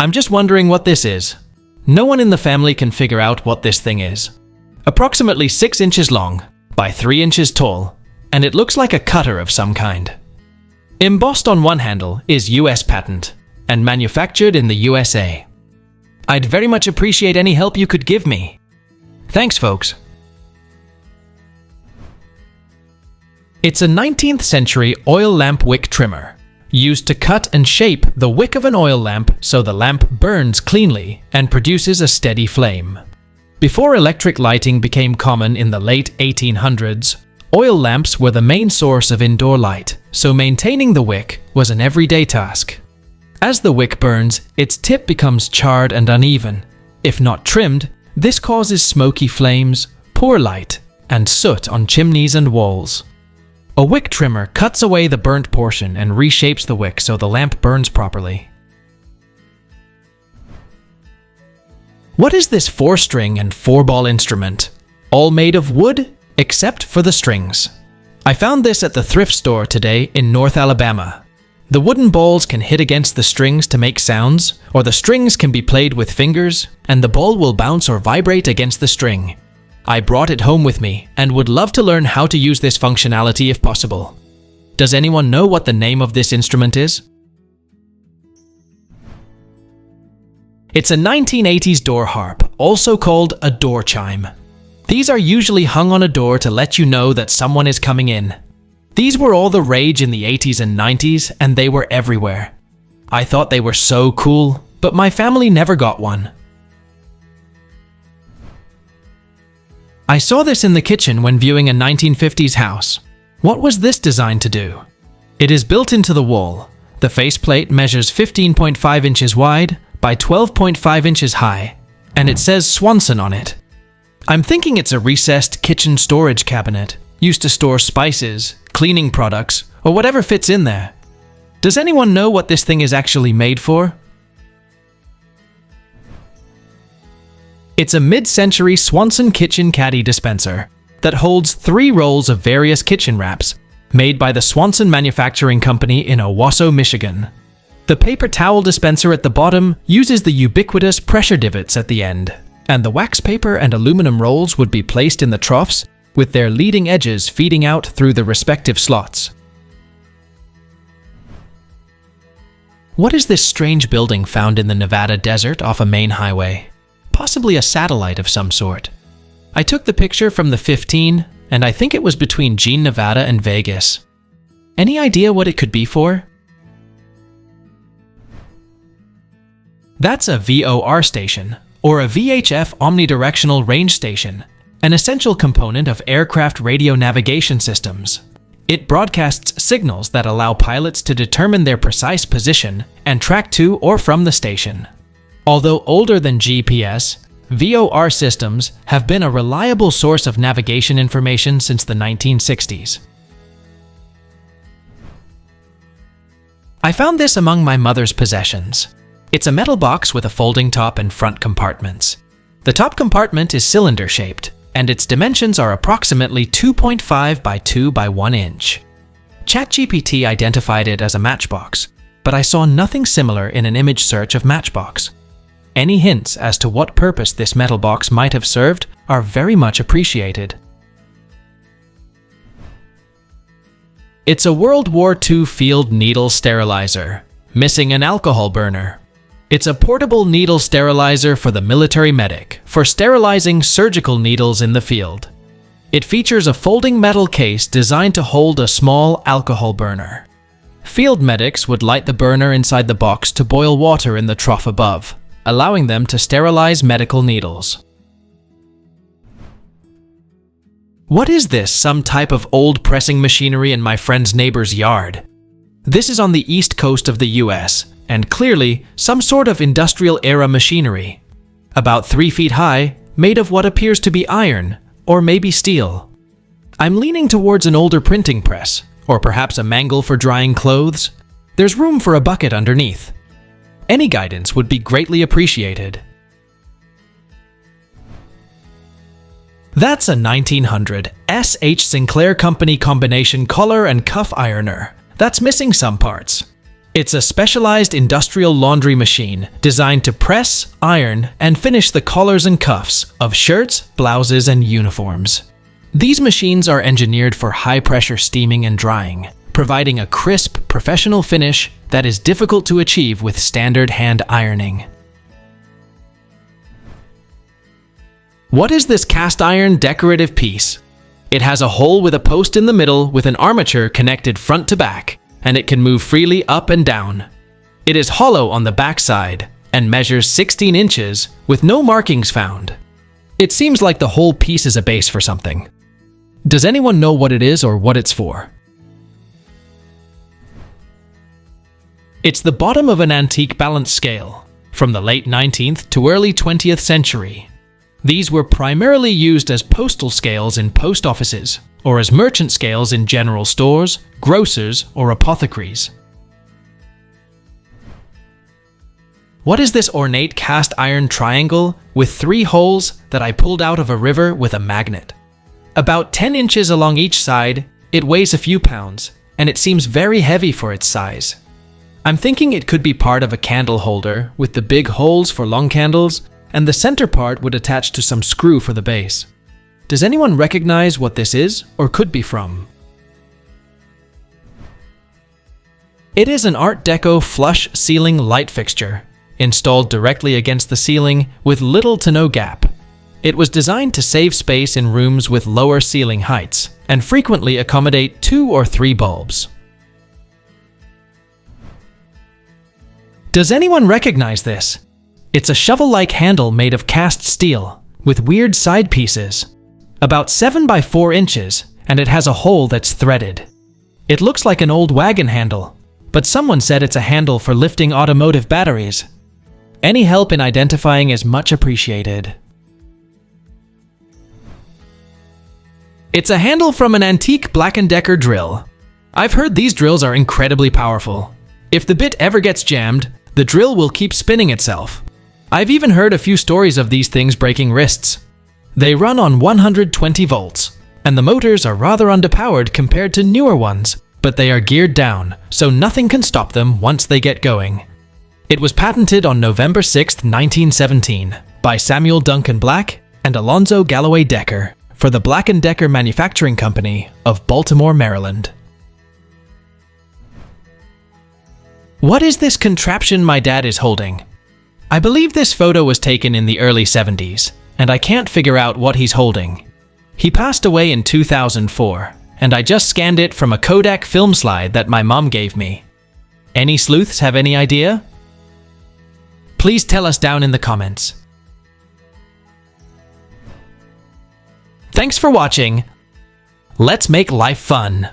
I'm just wondering what this is. No one in the family can figure out what this thing is. Approximately 6 inches long by 3 inches tall, and it looks like a cutter of some kind. Embossed on one handle is US patent and manufactured in the USA. I'd very much appreciate any help you could give me. Thanks, folks. It's a 19th century oil lamp wick trimmer, used to cut and shape the wick of an oil lamp so the lamp burns cleanly and produces a steady flame. Before electric lighting became common in the late 1800s, oil lamps were the main source of indoor light, so maintaining the wick was an everyday task. As the wick burns, its tip becomes charred and uneven. If not trimmed, this causes smoky flames, poor light, and soot on chimneys and walls. A wick trimmer cuts away the burnt portion and reshapes the wick so the lamp burns properly. What is this 4-string and 4-ball instrument? All made of wood, except for the strings. I found this at the thrift store today in North Alabama. The wooden balls can hit against the strings to make sounds, or the strings can be played with fingers, and the ball will bounce or vibrate against the string. I brought it home with me and would love to learn how to use this functionality if possible. Does anyone know what the name of this instrument is? It's a 1980s door harp, also called a door chime. These are usually hung on a door to let you know that someone is coming in. These were all the rage in the 80s and 90s, and they were everywhere. I thought they were so cool, but my family never got one. I saw this in the kitchen when viewing a 1950s house. What was this designed to do? It is built into the wall. The faceplate measures 15.5 inches wide by 12.5 inches high, and it says Swanson on it. I'm thinking it's a recessed kitchen storage cabinet, used to store spices, cleaning products, or whatever fits in there. Does anyone know what this thing is actually made for? It's a mid-century Swanson kitchen caddy dispenser that holds 3 rolls of various kitchen wraps made by the Swanson Manufacturing Company in Owasso, Michigan. The paper towel dispenser at the bottom uses the ubiquitous pressure divots at the end, and the wax paper and aluminum rolls would be placed in the troughs with their leading edges feeding out through the respective slots. What is this strange building found in the Nevada desert off a main highway? Possibly a satellite of some sort. I took the picture from the 15, and I think it was between Jean, Nevada and Vegas. Any idea what it could be for? That's a VOR station, or a VHF omnidirectional range station, an essential component of aircraft radio navigation systems. It broadcasts signals that allow pilots to determine their precise position and track to or from the station. Although older than GPS, VOR systems have been a reliable source of navigation information since the 1960s. I found this among my mother's possessions. It's a metal box with a folding top and front compartments. The top compartment is cylinder-shaped, and its dimensions are approximately 2.5 by 2 by 1 inch. ChatGPT identified it as a matchbox, but I saw nothing similar in an image search of matchbox. Any hints as to what purpose this metal box might have served are very much appreciated. It's a World War II field needle sterilizer, missing an alcohol burner. It's a portable needle sterilizer for the military medic, for sterilizing surgical needles in the field. It features a folding metal case designed to hold a small alcohol burner. Field medics would light the burner inside the box to boil water in the trough above, allowing them to sterilize medical needles. What is this, some type of old pressing machinery in my friend's neighbor's yard? This is on the east coast of the US, and clearly some sort of industrial-era machinery. About 3 feet high, made of what appears to be iron, or maybe steel. I'm leaning towards an older printing press, or perhaps a mangle for drying clothes. There's room for a bucket underneath. Any guidance would be greatly appreciated. That's a 1900 S.H. Sinclair Company combination collar and cuff ironer that's missing some parts. It's a specialized industrial laundry machine designed to press, iron, and finish the collars and cuffs of shirts, blouses, and uniforms. These machines are engineered for high-pressure steaming and drying, providing a crisp, professional finish that is difficult to achieve with standard hand ironing. What is this cast iron decorative piece? It has a hole with a post in the middle with an armature connected front to back, and it can move freely up and down. It is hollow on the back side and measures 16 inches with no markings found. It seems like the whole piece is a base for something. Does anyone know what it is or what it's for? It's the bottom of an antique balance scale from the late 19th to early 20th century. These were primarily used as postal scales in post offices or as merchant scales in general stores, grocers, or apothecaries. What is this ornate cast iron triangle with 3 holes that I pulled out of a river with a magnet? About 10 inches along each side, it weighs a few pounds, and it seems very heavy for its size. I'm thinking it could be part of a candle holder with the big holes for long candles, and the center part would attach to some screw for the base. Does anyone recognize what this is or could be from? It is an Art Deco flush ceiling light fixture, installed directly against the ceiling with little to no gap. It was designed to save space in rooms with lower ceiling heights and frequently accommodate 2 or 3 bulbs. Does anyone recognize this? It's a shovel-like handle made of cast steel with weird side pieces, about 7 by 4 inches, and it has a hole that's threaded. It looks like an old wagon handle, but someone said it's a handle for lifting automotive batteries. Any help in identifying is much appreciated. It's a handle from an antique Black & Decker drill. I've heard these drills are incredibly powerful. If the bit ever gets jammed, the drill will keep spinning itself. I've even heard a few stories of these things breaking wrists. They run on 120 volts, and the motors are rather underpowered compared to newer ones, but they are geared down, so nothing can stop them once they get going. It was patented on November 6, 1917, by Samuel Duncan Black and Alonzo Galloway Decker for the Black & Decker Manufacturing Company of Baltimore, Maryland. What is this contraption my dad is holding? I believe this photo was taken in the early 70s, and I can't figure out what he's holding. He passed away in 2004, and I just scanned it from a Kodak film slide that my mom gave me. Any sleuths have any idea? Please tell us down in the comments. Thanks for watching. Let's make life fun.